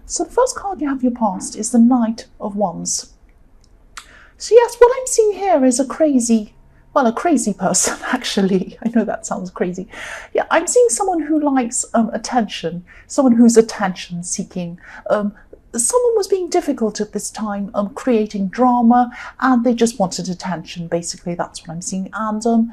So the first card you have your past is the Knight of Wands. So yes, what I'm seeing here is a crazy person, actually. I know that sounds crazy. Yeah, I'm seeing someone who likes attention, someone who's attention seeking. Someone was being difficult at this time, creating drama, and they just wanted attention. Basically, that's what I'm seeing. And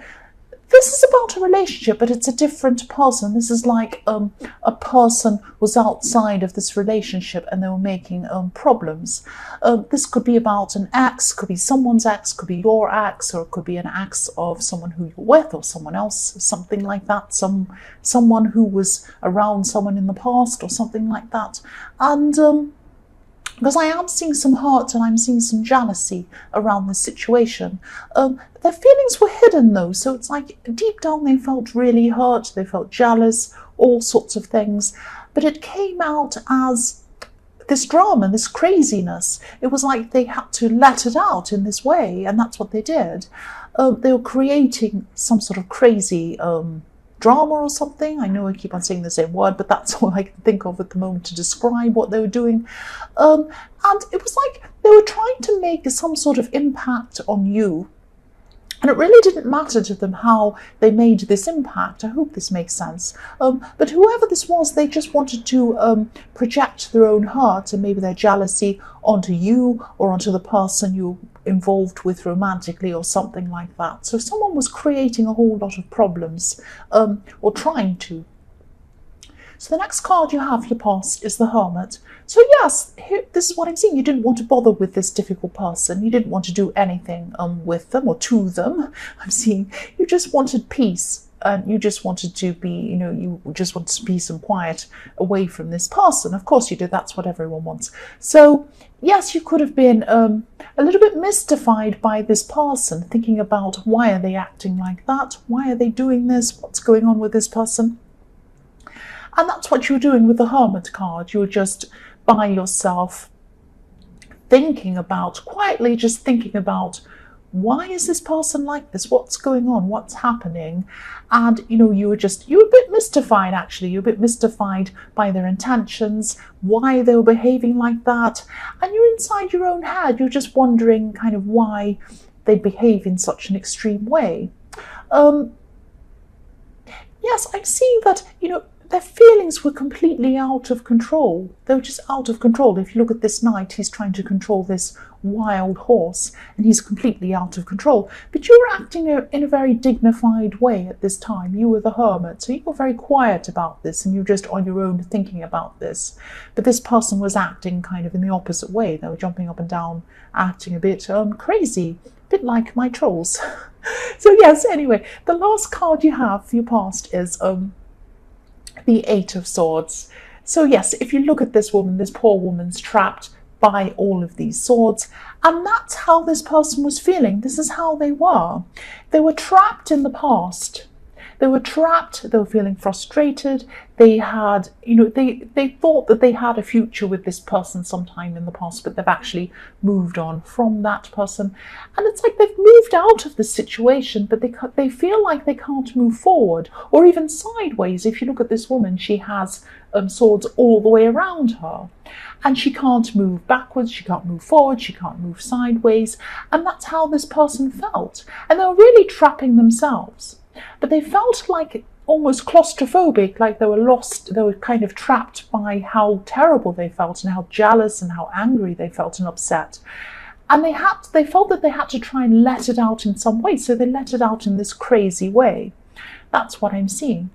this is about a relationship, but it's a different person. This is like a person was outside of this relationship and they were making problems. This could be about an ex, could be someone's ex, could be your ex, or it could be an ex of someone who you're with or someone else, something like that. Someone who was around someone in the past or something like that. And because I am seeing some hurt and I'm seeing some jealousy around this situation. Their feelings were hidden though, so it's like deep down they felt really hurt, they felt jealous, all sorts of things, but it came out as this drama, this craziness. It was like they had to let it out in this way, and that's what they did. They were creating some sort of crazy drama or something. I know I keep on saying the same word, but that's all I can think of at the moment to describe what they were doing. And it was like they were trying to make some sort of impact on you. And it really didn't matter to them how they made this impact. I hope this makes sense. But whoever this was, they just wanted to project their own hurt and maybe their jealousy onto you or onto the person you involved with romantically or something like that. So someone was creating a whole lot of problems, or trying to. So the next card you have your past is the Hermit. So yes, this is what I'm seeing. You didn't want to bother with this difficult person. You didn't want to do anything with them or to them. I'm seeing you just wanted peace. And you just wanted to be, you just wanted peace and quiet away from this person. Of course you did. That's what everyone wants. So yes, you could have been a little bit mystified by this person, thinking about why are they acting like that? Why are they doing this? What's going on with this person? And that's what you were doing with the Hermit card. You were just by yourself quietly just thinking about, why is this person like this? What's going on? What's happening? And, you were a bit mystified, actually. You were a bit mystified by their intentions, why they were behaving like that. And you're inside your own head. You're just wondering kind of why they behave in such an extreme way. Yes, I'm seeing that, their feelings were completely out of control. They were just out of control. If you look at this knight, he's trying to control this wild horse, and he's completely out of control. But you were acting in a very dignified way at this time. You were the Hermit, so you were very quiet about this, and you were just on your own thinking about this. But this person was acting kind of in the opposite way. They were jumping up and down, acting a bit crazy, a bit like my trolls. So yes, anyway, the last card you have for your past is the Eight of Swords. So yes, if you look at this woman, this poor woman's trapped by all of these swords, and that's how this person was feeling. This is how they were. They were trapped in the past. They were trapped, they were feeling frustrated. They had, they thought that they had a future with this person sometime in the past, but they've actually moved on from that person. And it's like they've moved out of the situation, but they feel like they can't move forward or even sideways. If you look at this woman, she has swords all the way around her. And she can't move backwards, she can't move forward, she can't move sideways. And that's how this person felt. And they were really trapping themselves. But they felt like almost claustrophobic, like they were lost, they were kind of trapped by how terrible they felt and how jealous and how angry they felt and upset. And they felt that they had to try and let it out in some way, so they let it out in this crazy way. That's what I'm seeing.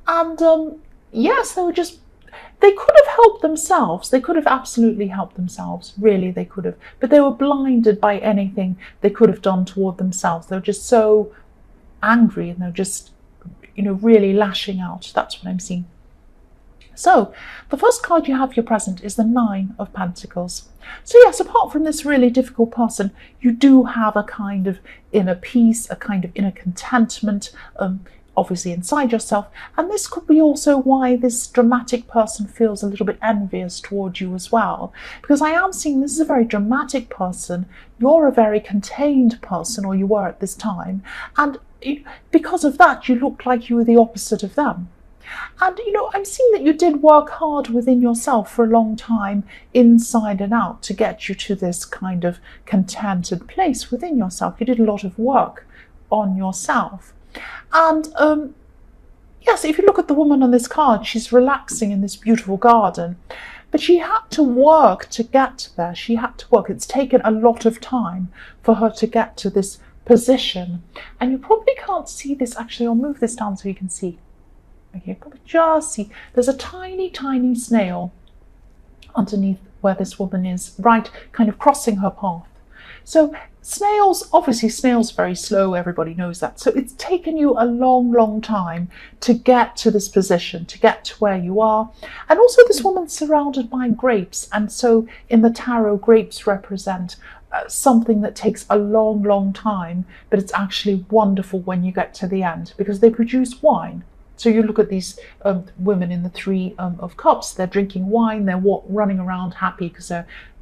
And yes, they could have helped themselves. They could have absolutely helped themselves. Really, they could have. But they were blinded by anything they could have done toward themselves. They were just so angry and they're just, really lashing out. That's what I'm seeing. So the first card you have your present is the Nine of Pentacles. So yes, apart from this really difficult person, you do have a kind of inner peace, a kind of inner contentment, obviously inside yourself. And this could be also why this dramatic person feels a little bit envious towards you as well. Because I am seeing this is a very dramatic person. You're a very contained person, or you were at this time. And because of that, you look like you were the opposite of them. And, I'm seeing that you did work hard within yourself for a long time, inside and out, to get you to this kind of contented place within yourself. You did a lot of work on yourself. And yes, if you look at the woman on this card, she's relaxing in this beautiful garden. But she had to work to get there. She had to work. It's taken a lot of time for her to get to this position. And you probably can't see this. Actually, I'll move this down so you can see. Okay, you probably just see. There's a tiny, tiny snail underneath where this woman is, right, kind of crossing her path. So obviously snails are very slow, everybody knows that. So it's taken you a long, long time to get to this position, to get to where you are. And also this woman's surrounded by grapes. And so in the tarot, grapes represent something that takes a long, long time, but it's actually wonderful when you get to the end because they produce wine. So you look at these women in the Three of Cups, they're drinking wine, they're running around happy because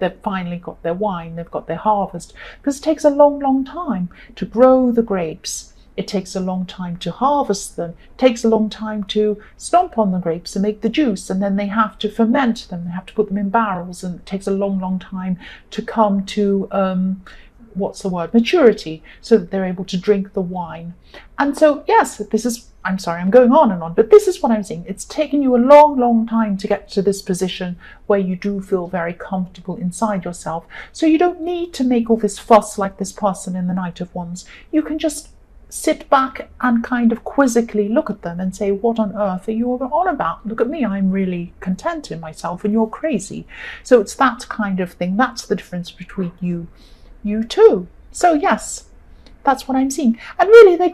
they've finally got their wine, they've got their harvest. Because it takes a long, long time to grow the grapes. It takes a long time to harvest them. It takes a long time to stomp on the grapes and make the juice, and then they have to ferment them. They have to put them in barrels, and it takes a long, long time to come to maturity, so that they're able to drink the wine. And so, yes, I'm sorry, I'm going on and on, but this is what I'm saying. It's taken you a long, long time to get to this position where you do feel very comfortable inside yourself. So you don't need to make all this fuss like this person in the Knight of Wands. You can just sit back and kind of quizzically look at them and say, what on earth are you on about? Look at me, I'm really content in myself and you're crazy. So it's that kind of thing. That's the difference between you two. So yes, that's what I'm seeing. And really they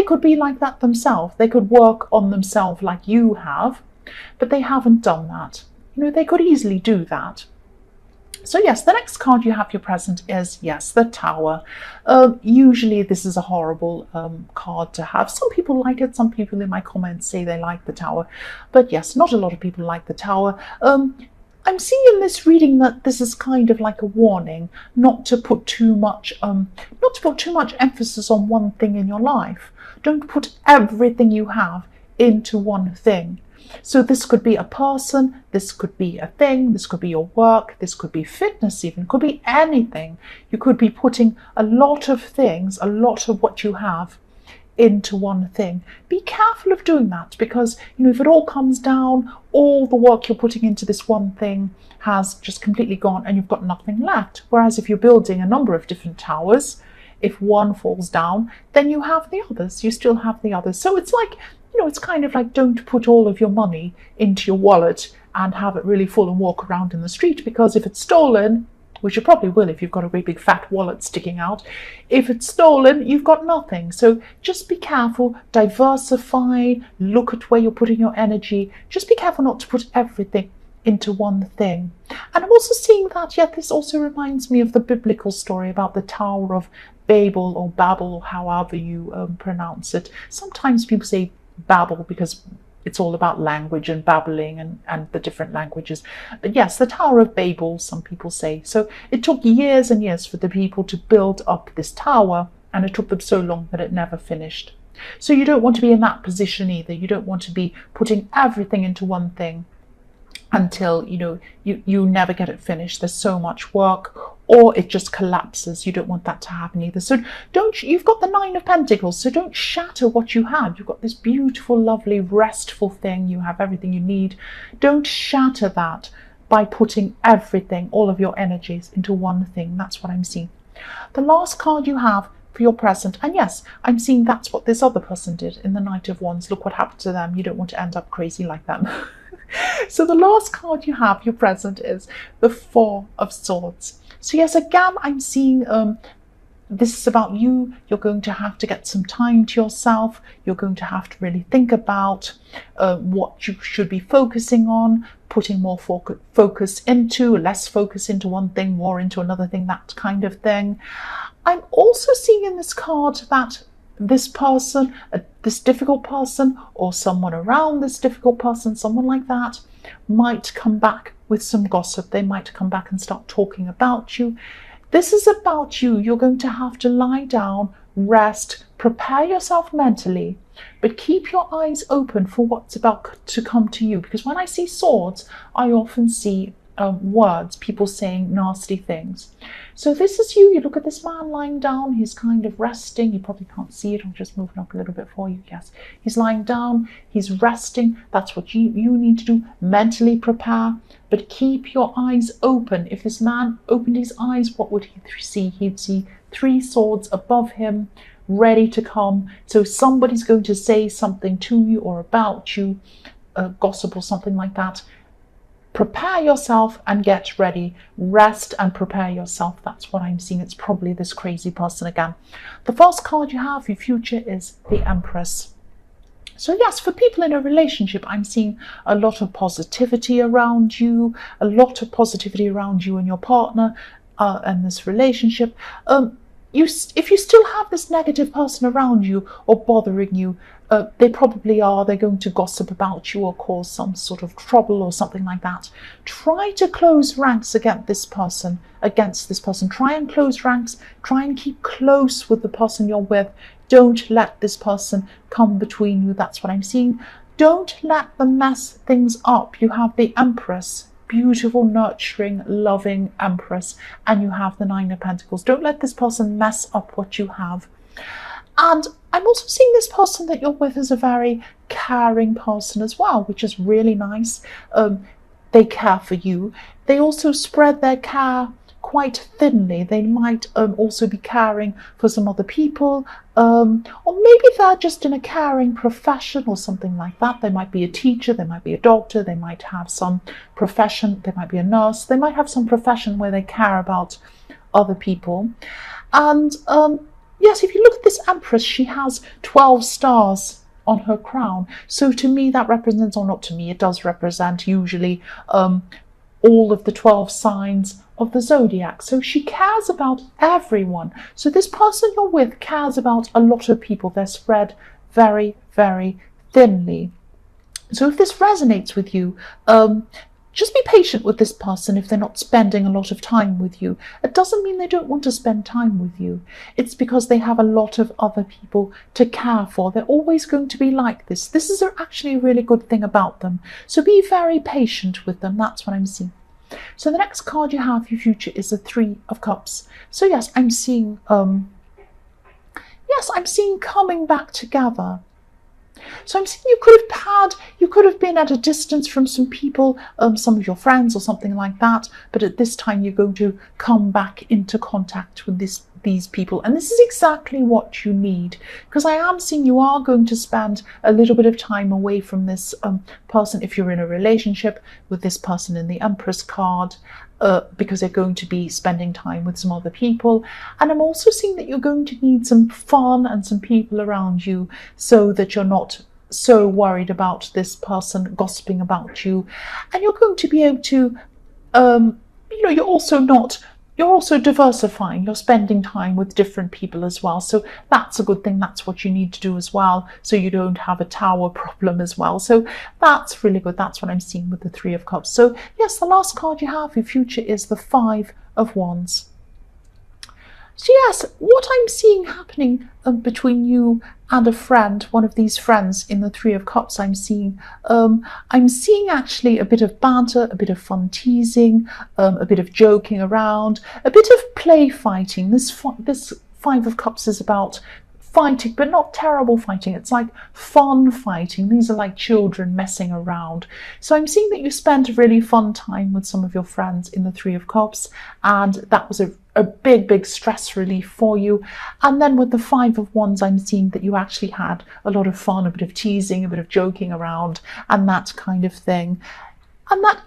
could be like that themselves. They could work on themselves like you have, but they haven't done that. They could easily do that. So yes, the next card you have your present is, yes, the Tower. Usually this is a horrible card to have. Some people like it. Some people in my comments say they like the Tower. But yes, not a lot of people like the Tower. I'm seeing in this reading that this is kind of like a warning not to put too much emphasis on one thing in your life. Don't put everything you have into one thing. So this could be a person, this could be a thing, this could be your work, this could be fitness even, it could be anything. You could be putting a lot of things, a lot of what you have into one thing. Be careful of doing that because, if it all comes down, all the work you're putting into this one thing has just completely gone and you've got nothing left. Whereas if you're building a number of different towers, if one falls down, then you have the others, you still have the others. So it's like, it's kind of like, don't put all of your money into your wallet and have it really full and walk around in the street, because if it's stolen, which you probably will if you've got a really big fat wallet sticking out, if it's stolen, you've got nothing. So just be careful, diversify, look at where you're putting your energy. Just be careful not to put everything into one thing. And I'm also seeing that, this also reminds me of the biblical story about the Tower of Babel or Babel, or however you pronounce it. Sometimes people say Babel because it's all about language and babbling and the different languages. But yes, the Tower of Babel, some people say. So it took years and years for the people to build up this tower, and it took them so long that it never finished. So you don't want to be in that position either. You don't want to be putting everything into one thing until you never get it finished. There's so much work, or it just collapses. You don't want that to happen either. So you've got the Nine of Pentacles, so don't shatter what you have. You've got this beautiful, lovely, restful thing. You have everything you need. Don't shatter that by putting everything, all of your energies, into one thing. That's what I'm seeing. The last card you have for your present, and yes, I'm seeing that's what this other person did in the Knight of Wands. Look what happened to them. You don't want to end up crazy like them. So the last card you have, your present, is the Four of Swords. So yes, again, I'm seeing this is about you. You're going to have to get some time to yourself. You're going to have to really think about what you should be focusing on, putting more focus into, less focus into one thing, more into another thing, that kind of thing. I'm also seeing in this card that this person, this difficult person, or someone around this difficult person, someone like that, might come back with some gossip. They might come back and start talking about you. This is about you. You're going to have to lie down, rest, prepare yourself mentally, but keep your eyes open for what's about to come to you. Because when I see swords, I often see words, people saying nasty things. So this is you. You look at this man lying down. He's kind of resting. You probably can't see it. I'm just moving up a little bit for you. Yes, he's lying down. He's resting. That's what you need to do. Mentally prepare, but keep your eyes open. If this man opened his eyes, what would he see? He'd see 3 swords above him, ready to come. So somebody's going to say something to you or about you, gossip or something like that. Prepare yourself and get ready. Rest and prepare yourself. That's what I'm seeing. It's probably this crazy person again. The first card you have for your future is the Empress. So yes, for people in a relationship, I'm seeing a lot of positivity around you, a lot of positivity around you and your partner and this relationship. If you still have this negative person around you or bothering you, they probably are. They're going to gossip about you or cause some sort of trouble or something like that. Try to close ranks against this person. Try and close ranks. Try and keep close with the person you're with. Don't let this person come between you. That's what I'm seeing. Don't let them mess things up. You have the Empress. Beautiful, nurturing, loving Empress, and you have the 9 of Pentacles. Don't let this person mess up what you have. And I'm also seeing this person that you're with as a very caring person as well, which is really nice. They care for you. They also spread their care quite thinly. They might also be caring for some other people, or maybe they're just in a caring profession or something like that. They might be a teacher, they might be a doctor, they might have some profession, they might be a nurse, they might have some profession where they care about other people. And yes, if you look at this Empress, she has 12 stars on her crown. So to me that represents, or not to me, it does represent usually all of the 12 signs of the zodiac. So she cares about everyone. So this person you're with cares about a lot of people. They're spread very, very thinly. So if this resonates with you, just be patient with this person if they're not spending a lot of time with you. It doesn't mean they don't want to spend time with you. It's because they have a lot of other people to care for. They're always going to be like this. This is actually a really good thing about them. So be very patient with them. That's what I'm seeing. So the next card you have for your future is the 3 of Cups. So yes, I'm seeing coming back together. So I'm seeing you could have been at a distance from some people, some of your friends or something like that, but at this time you're going to come back into contact with these people, and this is exactly what you need, because I am seeing you are going to spend a little bit of time away from this person if you're in a relationship with this person in the Empress card, because they're going to be spending time with some other people. And I'm also seeing that you're going to need some fun and some people around you so that you're not so worried about this person gossiping about you, and you're going to be able to you're also diversifying. You're spending time with different people as well. So that's a good thing. That's what you need to do as well, so you don't have a tower problem as well. So that's really good. That's what I'm seeing with the 3 of Cups. So yes, the last card you have for your future is the 5 of Wands. So yes, what I'm seeing happening between you and a friend, one of these friends in the 3 of Cups, I'm seeing actually a bit of banter, a bit of fun teasing, a bit of joking around, a bit of play fighting. This 5 of Cups is about fighting, but not terrible fighting. It's like fun fighting. These are like children messing around. So I'm seeing that you spent a really fun time with some of your friends in the 3 of Cups, and that was a big stress relief for you. And then with the 5 of Wands, I'm seeing that you actually had a lot of fun, a bit of teasing, a bit of joking around, and that kind of thing. And that,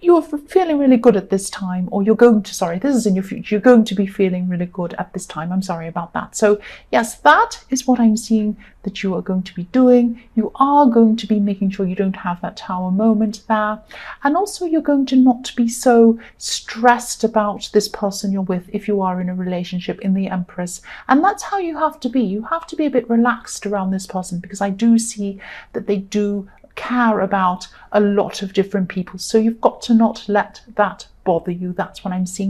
you're feeling really good at this time, or this is in your future, you're going to be feeling really good at this time. I'm sorry about that. So yes, that is what I'm seeing that you are going to be doing. You are going to be making sure you don't have that tower moment there. And also you're going to not be so stressed about this person you're with if you are in a relationship in the Empress. And that's how you have to be. You have to be a bit relaxed around this person, because I do see that they do care about a lot of different people. So you've got to not let that bother you. That's what I'm seeing.